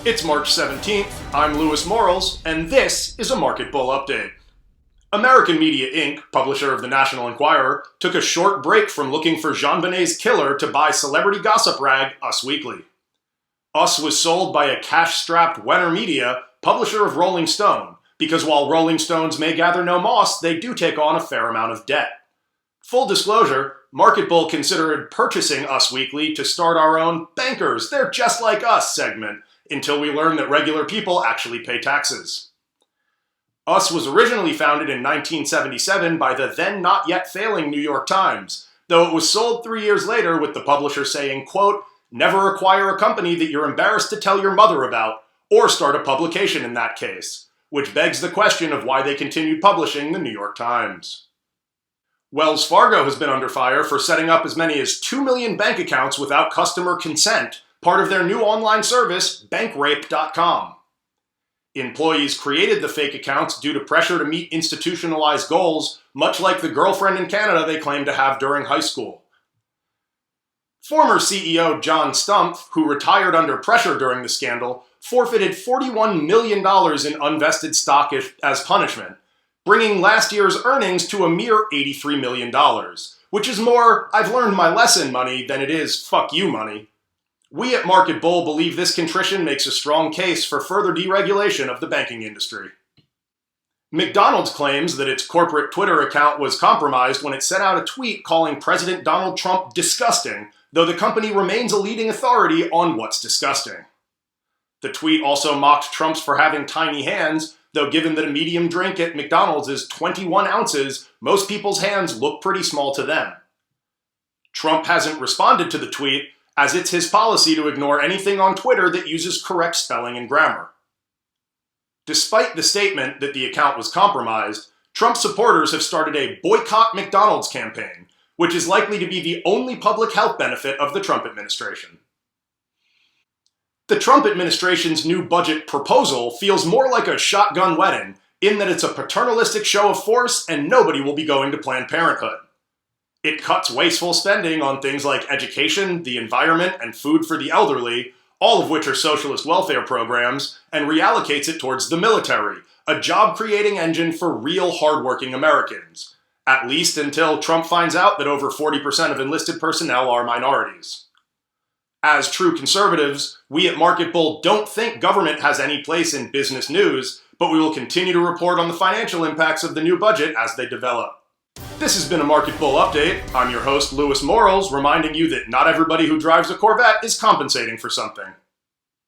It's March 17th, I'm Louis Morals, and this is a Market Bull Update. American Media Inc., publisher of the National Enquirer, took a short break from looking for JonBenét's killer to buy celebrity gossip rag Us Weekly. Us was sold by a cash-strapped Wenner Media, publisher of Rolling Stone, because while Rolling Stones may gather no moss, they do take on a fair amount of debt. Full disclosure, Market Bull considered purchasing Us Weekly to start our own "Bankers, They're Just Like Us" segment, until we learn that regular people actually pay taxes. Us was originally founded in 1977 by the then not yet failing New York Times, though it was sold 3 years later with the publisher saying, quote, "Never acquire a company that you're embarrassed to tell your mother about, or start a publication in that case," which begs the question of why they continued publishing the New York Times. Wells Fargo has been under fire for setting up as many as 2 million bank accounts without customer consent, part of their new online service, bankrape.com. Employees created the fake accounts due to pressure to meet institutionalized goals, much like the girlfriend in Canada they claimed to have during high school. Former CEO John Stumpf, who retired under pressure during the scandal, forfeited $41 million in unvested stock as punishment, bringing last year's earnings to a mere $83 million, which is more "I've learned my lesson" money than it is "fuck you" money. We at Market Bull believe this contrition makes a strong case for further deregulation of the banking industry. McDonald's claims that its corporate Twitter account was compromised when it sent out a tweet calling President Donald Trump disgusting, though the company remains a leading authority on what's disgusting. The tweet also mocked Trump's for having tiny hands, though given that a medium drink at McDonald's is 21 ounces, most people's hands look pretty small to them. Trump hasn't responded to the tweet, as it's his policy to ignore anything on Twitter that uses correct spelling and grammar. Despite the statement that the account was compromised, Trump supporters have started a Boycott McDonald's campaign, which is likely to be the only public health benefit of the Trump administration. The Trump administration's new budget proposal feels more like a shotgun wedding, in that it's a paternalistic show of force and nobody will be going to Planned Parenthood. It cuts wasteful spending on things like education, the environment, and food for the elderly, all of which are socialist welfare programs, and reallocates it towards the military, a job-creating engine for real hardworking Americans, at least until Trump finds out that over 40% of enlisted personnel are minorities. As true conservatives, we at Market Bull don't think government has any place in business news, but we will continue to report on the financial impacts of the new budget as they develop. This has been a Market Bull Update. I'm your host, Louis Morals, reminding you that not everybody who drives a Corvette is compensating for something.